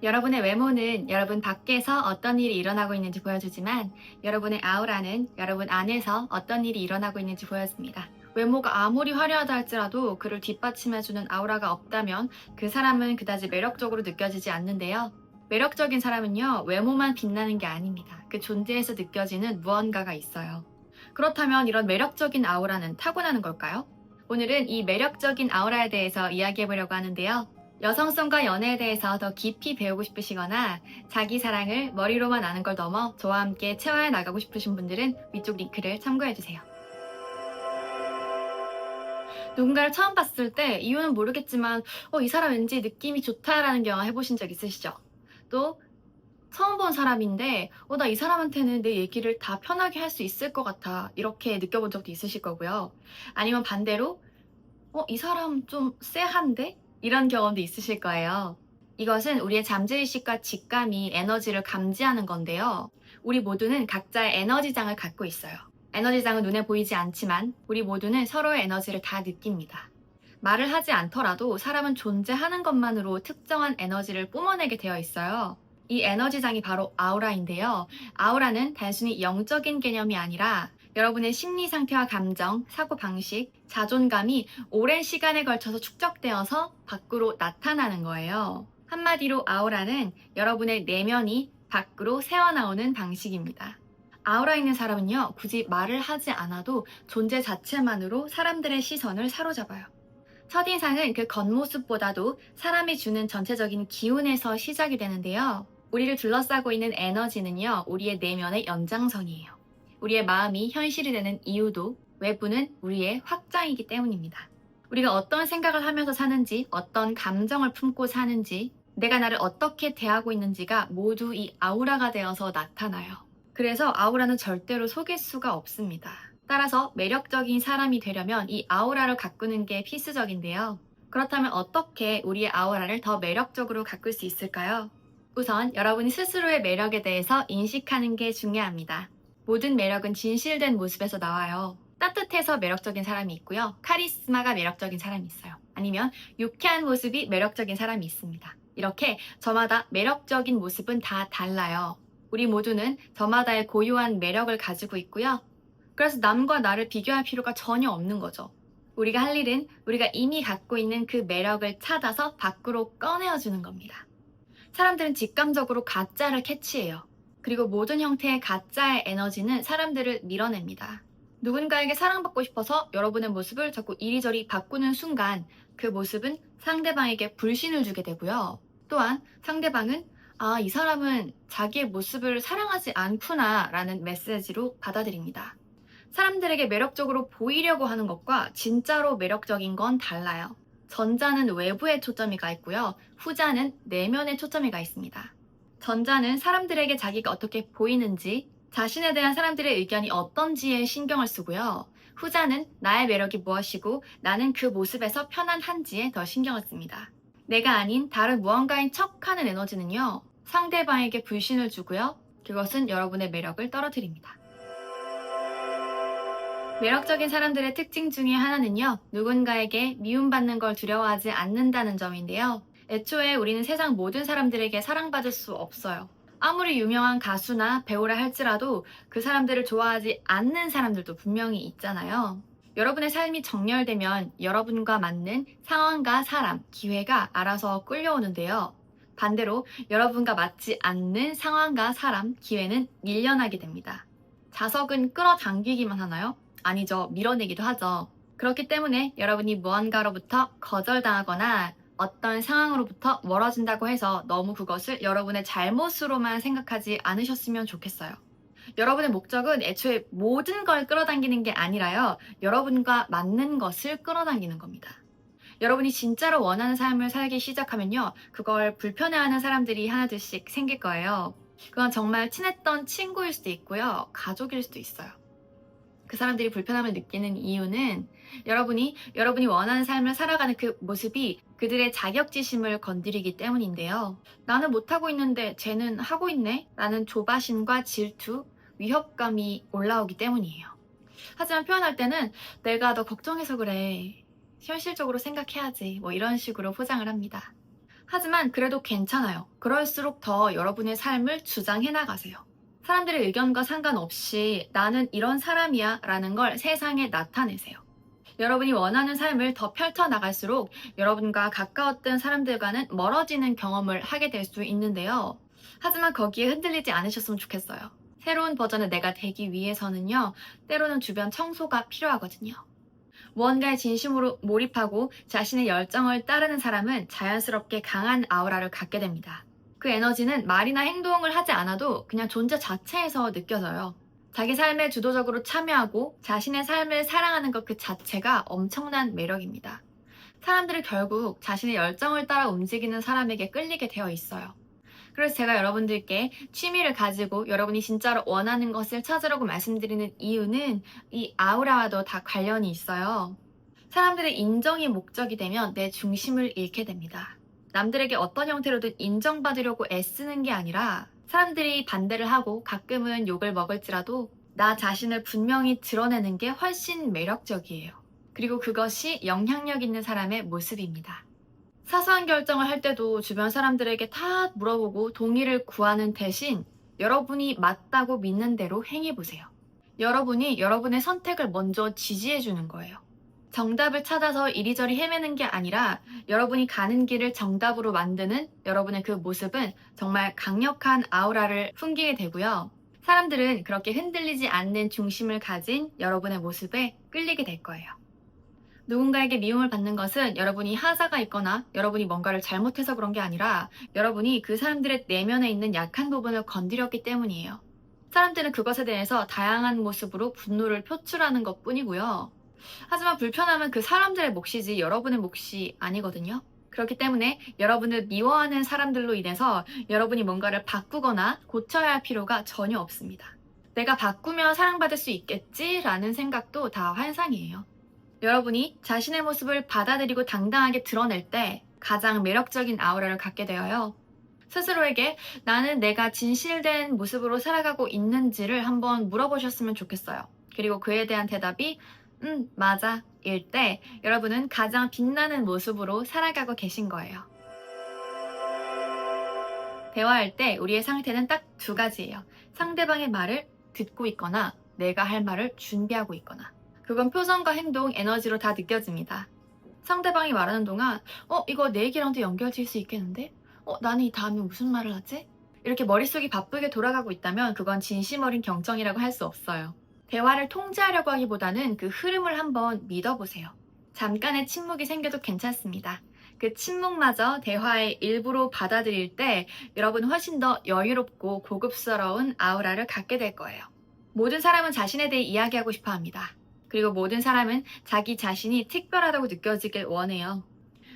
여러분의 외모는 여러분 밖에서 어떤 일이 일어나고 있는지 보여주지만 여러분의 아우라는 여러분 안에서 어떤 일이 일어나고 있는지 보여줍니다. 외모가 아무리 화려하다 할지라도 그를 뒷받침해주는 아우라가 없다면 그 사람은 그다지 매력적으로 느껴지지 않는데요. 매력적인 사람은요, 외모만 빛나는 게 아닙니다. 그 존재에서 느껴지는 무언가가 있어요. 그렇다면 이런 매력적인 아우라는 타고나는 걸까요? 오늘은 이 매력적인 아우라에 대해서 이야기해 보려고 하는데요. 여성성과 연애에 대해서 더 깊이 배우고 싶으시거나 자기 사랑을 머리로만 아는 걸 넘어 저와 함께 체화해 나가고 싶으신 분들은 위쪽 링크를 참고해 주세요. 누군가를 처음 봤을 때 이유는 모르겠지만 이 사람 왠지 느낌이 좋다라는 경험 해보신 적 있으시죠? 또 처음 본 사람인데 나 이 사람한테는 내 얘기를 다 편하게 할 수 있을 것 같아 이렇게 느껴본 적도 있으실 거고요. 아니면 반대로 이 사람 좀 쎄한데? 이런 경험도 있으실 거예요. 이것은 우리의 잠재의식과 직감이 에너지를 감지하는 건데요. 우리 모두는 각자의 에너지장을 갖고 있어요. 에너지장은 눈에 보이지 않지만 우리 모두는 서로의 에너지를 다 느낍니다. 말을 하지 않더라도 사람은 존재하는 것만으로 특정한 에너지를 뿜어내게 되어 있어요. 이 에너지장이 바로 아우라인데요. 아우라는 단순히 영적인 개념이 아니라 여러분의 심리 상태와 감정, 사고 방식, 자존감이 오랜 시간에 걸쳐서 축적되어서 밖으로 나타나는 거예요. 한마디로 아우라는 여러분의 내면이 밖으로 새어나오는 방식입니다. 아우라 있는 사람은요, 굳이 말을 하지 않아도 존재 자체만으로 사람들의 시선을 사로잡아요. 첫인상은 그 겉모습보다도 사람이 주는 전체적인 기운에서 시작이 되는데요. 우리를 둘러싸고 있는 에너지는요, 우리의 내면의 연장선이에요. 우리의 마음이 현실이 되는 이유도 외부는 우리의 확장이기 때문입니다. 우리가 어떤 생각을 하면서 사는지, 어떤 감정을 품고 사는지, 내가 나를 어떻게 대하고 있는지가 모두 이 아우라가 되어서 나타나요. 그래서 아우라는 절대로 속일 수가 없습니다. 따라서 매력적인 사람이 되려면 이 아우라를 가꾸는 게 필수적인데요. 그렇다면 어떻게 우리의 아우라를 더 매력적으로 가꿀 수 있을까요? 우선 여러분이 스스로의 매력에 대해서 인식하는 게 중요합니다. 모든 매력은 진실된 모습에서 나와요. 따뜻해서 매력적인 사람이 있고요. 카리스마가 매력적인 사람이 있어요. 아니면 유쾌한 모습이 매력적인 사람이 있습니다. 이렇게 저마다 매력적인 모습은 다 달라요. 우리 모두는 저마다의 고유한 매력을 가지고 있고요. 그래서 남과 나를 비교할 필요가 전혀 없는 거죠. 우리가 할 일은 우리가 이미 갖고 있는 그 매력을 찾아서 밖으로 꺼내어주는 겁니다. 사람들은 직감적으로 가짜를 캐치해요. 그리고 모든 형태의 가짜의 에너지는 사람들을 밀어냅니다. 누군가에게 사랑받고 싶어서 여러분의 모습을 자꾸 이리저리 바꾸는 순간 그 모습은 상대방에게 불신을 주게 되고요. 또한 상대방은 이 사람은 자기의 모습을 사랑하지 않구나 라는 메시지로 받아들입니다. 사람들에게 매력적으로 보이려고 하는 것과 진짜로 매력적인 건 달라요. 전자는 외부에 초점이 가 있고요. 후자는 내면에 초점이 가 있습니다. 전자는 사람들에게 자기가 어떻게 보이는지, 자신에 대한 사람들의 의견이 어떤지에 신경을 쓰고요. 후자는 나의 매력이 무엇이고 나는 그 모습에서 편안한지에 더 신경을 씁니다. 내가 아닌 다른 무언가인 척하는 에너지는요, 상대방에게 불신을 주고요. 그것은 여러분의 매력을 떨어뜨립니다. 매력적인 사람들의 특징 중에 하나는요, 누군가에게 미움받는 걸 두려워하지 않는다는 점인데요. 애초에 우리는 세상 모든 사람들에게 사랑받을 수 없어요. 아무리 유명한 가수나 배우라 할지라도 그 사람들을 좋아하지 않는 사람들도 분명히 있잖아요. 여러분의 삶이 정렬되면 여러분과 맞는 상황과 사람, 기회가 알아서 끌려오는데요. 반대로 여러분과 맞지 않는 상황과 사람, 기회는 밀려나게 됩니다. 자석은 끌어당기기만 하나요? 아니죠. 밀어내기도 하죠. 그렇기 때문에 여러분이 무언가로부터 거절당하거나 어떤 상황으로부터 멀어진다고 해서 너무 그것을 여러분의 잘못으로만 생각하지 않으셨으면 좋겠어요. 여러분의 목적은 애초에 모든 걸 끌어당기는 게 아니라요. 여러분과 맞는 것을 끌어당기는 겁니다. 여러분이 진짜로 원하는 삶을 살기 시작하면요. 그걸 불편해하는 사람들이 하나둘씩 생길 거예요. 그건 정말 친했던 친구일 수도 있고요. 가족일 수도 있어요. 그 사람들이 불편함을 느끼는 이유는 여러분이 원하는 삶을 살아가는 그 모습이 그들의 자격지심을 건드리기 때문인데요. 나는 못하고 있는데 쟤는 하고 있네? 라는 조바심과 질투, 위협감이 올라오기 때문이에요. 하지만 표현할 때는 내가 너 걱정해서 그래. 현실적으로 생각해야지. 이런 식으로 포장을 합니다. 하지만 그래도 괜찮아요. 그럴수록 더 여러분의 삶을 주장해 나가세요. 사람들의 의견과 상관없이 나는 이런 사람이야 라는 걸 세상에 나타내세요. 여러분이 원하는 삶을 더 펼쳐나갈수록 여러분과 가까웠던 사람들과는 멀어지는 경험을 하게 될 수 있는데요. 하지만 거기에 흔들리지 않으셨으면 좋겠어요. 새로운 버전의 내가 되기 위해서는요, 때로는 주변 청소가 필요하거든요. 무언가에 진심으로 몰입하고 자신의 열정을 따르는 사람은 자연스럽게 강한 아우라를 갖게 됩니다. 그 에너지는 말이나 행동을 하지 않아도 그냥 존재 자체에서 느껴져요. 자기 삶에 주도적으로 참여하고 자신의 삶을 사랑하는 것 그 자체가 엄청난 매력입니다. 사람들은 결국 자신의 열정을 따라 움직이는 사람에게 끌리게 되어 있어요. 그래서 제가 여러분들께 취미를 가지고 여러분이 진짜로 원하는 것을 찾으라고 말씀드리는 이유는 이 아우라와도 다 관련이 있어요. 사람들의 인정이 목적이 되면 내 중심을 잃게 됩니다. 남들에게 어떤 형태로든 인정받으려고 애쓰는 게 아니라 사람들이 반대를 하고 가끔은 욕을 먹을지라도 나 자신을 분명히 드러내는 게 훨씬 매력적이에요. 그리고 그것이 영향력 있는 사람의 모습입니다. 사소한 결정을 할 때도 주변 사람들에게 다 물어보고 동의를 구하는 대신 여러분이 맞다고 믿는 대로 행해보세요. 여러분이 여러분의 선택을 먼저 지지해주는 거예요. 정답을 찾아서 이리저리 헤매는 게 아니라 여러분이 가는 길을 정답으로 만드는 여러분의 그 모습은 정말 강력한 아우라를 풍기게 되고요. 사람들은 그렇게 흔들리지 않는 중심을 가진 여러분의 모습에 끌리게 될 거예요. 누군가에게 미움을 받는 것은 여러분이 하자가 있거나 여러분이 뭔가를 잘못해서 그런 게 아니라 여러분이 그 사람들의 내면에 있는 약한 부분을 건드렸기 때문이에요. 사람들은 그것에 대해서 다양한 모습으로 분노를 표출하는 것 뿐이고요. 하지만 불편함은 그 사람들의 몫이지 여러분의 몫이 아니거든요. 그렇기 때문에 여러분을 미워하는 사람들로 인해서 여러분이 뭔가를 바꾸거나 고쳐야 할 필요가 전혀 없습니다. 내가 바꾸면 사랑받을 수 있겠지라는 생각도 다 환상이에요. 여러분이 자신의 모습을 받아들이고 당당하게 드러낼 때 가장 매력적인 아우라를 갖게 되어요. 스스로에게 나는 내가 진실된 모습으로 살아가고 있는지를 한번 물어보셨으면 좋겠어요. 그리고 그에 대한 대답이 맞아 일 때 여러분은 가장 빛나는 모습으로 살아가고 계신 거예요. 대화할 때 우리의 상태는 딱 두 가지예요. 상대방의 말을 듣고 있거나 내가 할 말을 준비하고 있거나. 그건 표정과 행동, 에너지로 다 느껴집니다. 상대방이 말하는 동안 이거 내 얘기랑도 연결될 수 있겠는데? 나는 이 다음에 무슨 말을 하지? 이렇게 머릿속이 바쁘게 돌아가고 있다면 그건 진심 어린 경청이라고 할 수 없어요. 대화를 통제하려고 하기보다는 그 흐름을 한번 믿어보세요. 잠깐의 침묵이 생겨도 괜찮습니다. 그 침묵마저 대화의 일부로 받아들일 때 여러분 훨씬 더 여유롭고 고급스러운 아우라를 갖게 될 거예요. 모든 사람은 자신에 대해 이야기하고 싶어 합니다. 그리고 모든 사람은 자기 자신이 특별하다고 느껴지길 원해요.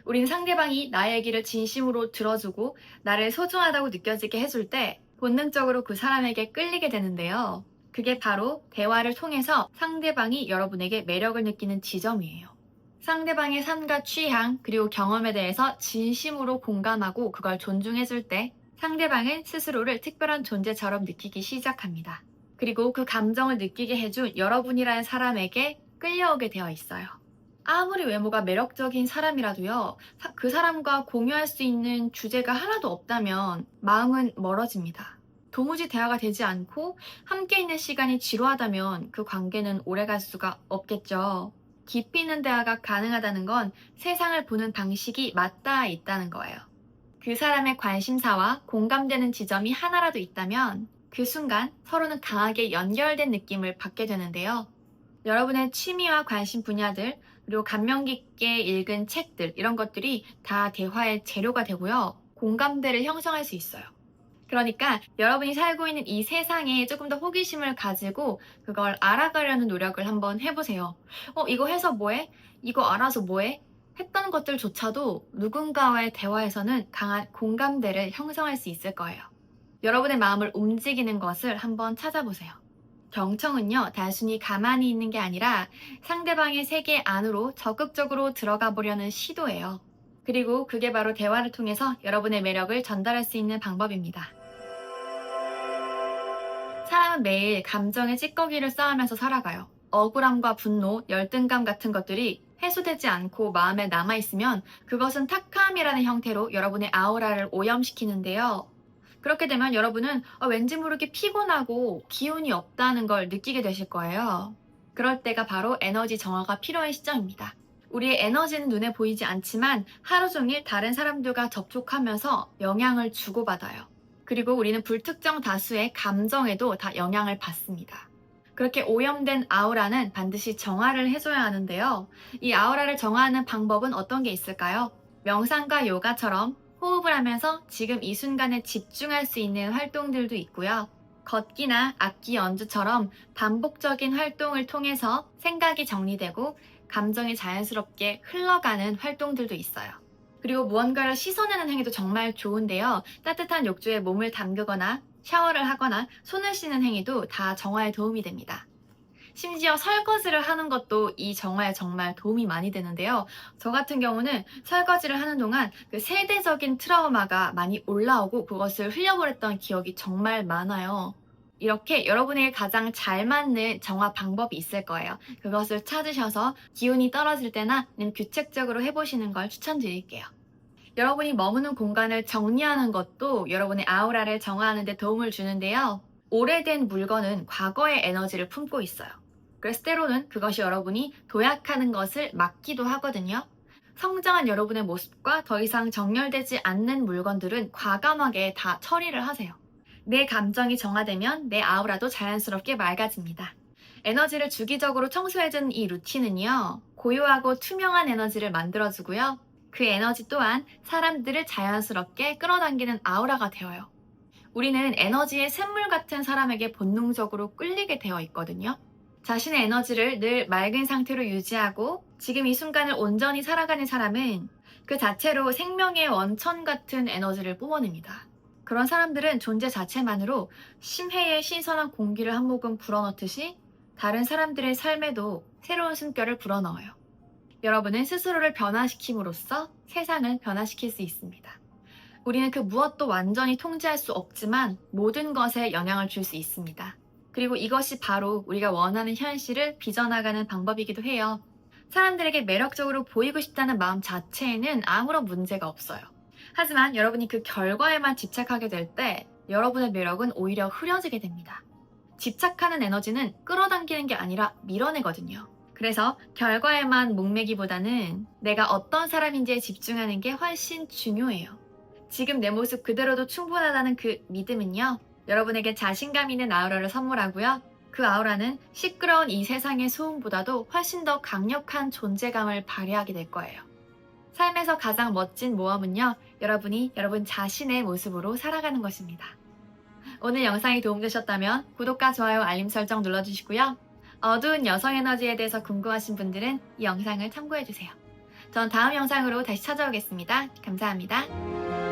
우린 상대방이 나의 얘기를 진심으로 들어주고 나를 소중하다고 느껴지게 해줄 때 본능적으로 그 사람에게 끌리게 되는데요. 그게 바로 대화를 통해서 상대방이 여러분에게 매력을 느끼는 지점이에요. 상대방의 삶과 취향 그리고 경험에 대해서 진심으로 공감하고 그걸 존중해줄 때 상대방은 스스로를 특별한 존재처럼 느끼기 시작합니다. 그리고 그 감정을 느끼게 해준 여러분이라는 사람에게 끌려오게 되어 있어요. 아무리 외모가 매력적인 사람이라도요, 그 사람과 공유할 수 있는 주제가 하나도 없다면 마음은 멀어집니다. 도무지 대화가 되지 않고 함께 있는 시간이 지루하다면 그 관계는 오래갈 수가 없겠죠. 깊이 있는 대화가 가능하다는 건 세상을 보는 방식이 맞닿아 있다는 거예요. 그 사람의 관심사와 공감되는 지점이 하나라도 있다면 그 순간 서로는 강하게 연결된 느낌을 받게 되는데요. 여러분의 취미와 관심 분야들, 그리고 감명 깊게 읽은 책들, 이런 것들이 다 대화의 재료가 되고요. 공감대를 형성할 수 있어요. 그러니까 여러분이 살고 있는 이 세상에 조금 더 호기심을 가지고 그걸 알아가려는 노력을 한번 해보세요. 이거 해서 뭐해? 이거 알아서 뭐해? 했던 것들조차도 누군가와의 대화에서는 강한 공감대를 형성할 수 있을 거예요. 여러분의 마음을 움직이는 것을 한번 찾아보세요. 경청은요, 단순히 가만히 있는 게 아니라 상대방의 세계 안으로 적극적으로 들어가 보려는 시도예요. 그리고 그게 바로 대화를 통해서 여러분의 매력을 전달할 수 있는 방법입니다. 사람은 매일 감정의 찌꺼기를 쌓으면서 살아가요. 억울함과 분노, 열등감 같은 것들이 해소되지 않고 마음에 남아있으면 그것은 탁함이라는 형태로 여러분의 아우라를 오염시키는데요. 그렇게 되면 여러분은 왠지 모르게 피곤하고 기운이 없다는 걸 느끼게 되실 거예요. 그럴 때가 바로 에너지 정화가 필요한 시점입니다. 우리의 에너지는 눈에 보이지 않지만 하루 종일 다른 사람들과 접촉하면서 영향을 주고받아요. 그리고 우리는 불특정 다수의 감정에도 다 영향을 받습니다. 그렇게 오염된 아우라는 반드시 정화를 해줘야 하는데요. 이 아우라를 정화하는 방법은 어떤 게 있을까요? 명상과 요가처럼 호흡을 하면서 지금 이 순간에 집중할 수 있는 활동들도 있고요. 걷기나 악기 연주처럼 반복적인 활동을 통해서 생각이 정리되고 감정이 자연스럽게 흘러가는 활동들도 있어요. 그리고 무언가를 씻어내는 행위도 정말 좋은데요. 따뜻한 욕조에 몸을 담그거나 샤워를 하거나 손을 씻는 행위도 다 정화에 도움이 됩니다. 심지어 설거지를 하는 것도 이 정화에 정말 도움이 많이 되는데요. 저 같은 경우는 설거지를 하는 동안 그 세대적인 트라우마가 많이 올라오고 그것을 흘려버렸던 기억이 정말 많아요. 이렇게 여러분에게 가장 잘 맞는 정화 방법이 있을 거예요. 그것을 찾으셔서 기운이 떨어질 때나 아니면 규칙적으로 해보시는 걸 추천드릴게요. 여러분이 머무는 공간을 정리하는 것도 여러분의 아우라를 정화하는 데 도움을 주는데요. 오래된 물건은 과거의 에너지를 품고 있어요. 그래서 때로는 그것이 여러분이 도약하는 것을 막기도 하거든요. 성장한 여러분의 모습과 더 이상 정렬되지 않는 물건들은 과감하게 다 처리를 하세요. 내 감정이 정화되면 내 아우라도 자연스럽게 맑아집니다. 에너지를 주기적으로 청소해주는 이 루틴은요, 고요하고 투명한 에너지를 만들어주고요. 그 에너지 또한 사람들을 자연스럽게 끌어당기는 아우라가 되어요. 우리는 에너지의 샘물 같은 사람에게 본능적으로 끌리게 되어 있거든요. 자신의 에너지를 늘 맑은 상태로 유지하고 지금 이 순간을 온전히 살아가는 사람은 그 자체로 생명의 원천 같은 에너지를 뿜어냅니다. 그런 사람들은 존재 자체만으로 심해의 신선한 공기를 한 모금 불어넣듯이 다른 사람들의 삶에도 새로운 숨결을 불어넣어요. 여러분은 스스로를 변화시킴으로써 세상을 변화시킬 수 있습니다. 우리는 그 무엇도 완전히 통제할 수 없지만 모든 것에 영향을 줄 수 있습니다. 그리고 이것이 바로 우리가 원하는 현실을 빚어나가는 방법이기도 해요. 사람들에게 매력적으로 보이고 싶다는 마음 자체에는 아무런 문제가 없어요. 하지만 여러분이 그 결과에만 집착하게 될 때 여러분의 매력은 오히려 흐려지게 됩니다. 집착하는 에너지는 끌어당기는 게 아니라 밀어내거든요. 그래서 결과에만 목매기보다는 내가 어떤 사람인지에 집중하는 게 훨씬 중요해요. 지금 내 모습 그대로도 충분하다는 그 믿음은요, 여러분에게 자신감 있는 아우라를 선물하고요. 그 아우라는 시끄러운 이 세상의 소음보다도 훨씬 더 강력한 존재감을 발휘하게 될 거예요. 삶에서 가장 멋진 모험은요, 여러분이 여러분 자신의 모습으로 살아가는 것입니다. 오늘 영상이 도움되셨다면 구독과 좋아요, 알림 설정 눌러주시고요. 어두운 여성 에너지에 대해서 궁금하신 분들은 이 영상을 참고해주세요. 전 다음 영상으로 다시 찾아오겠습니다. 감사합니다.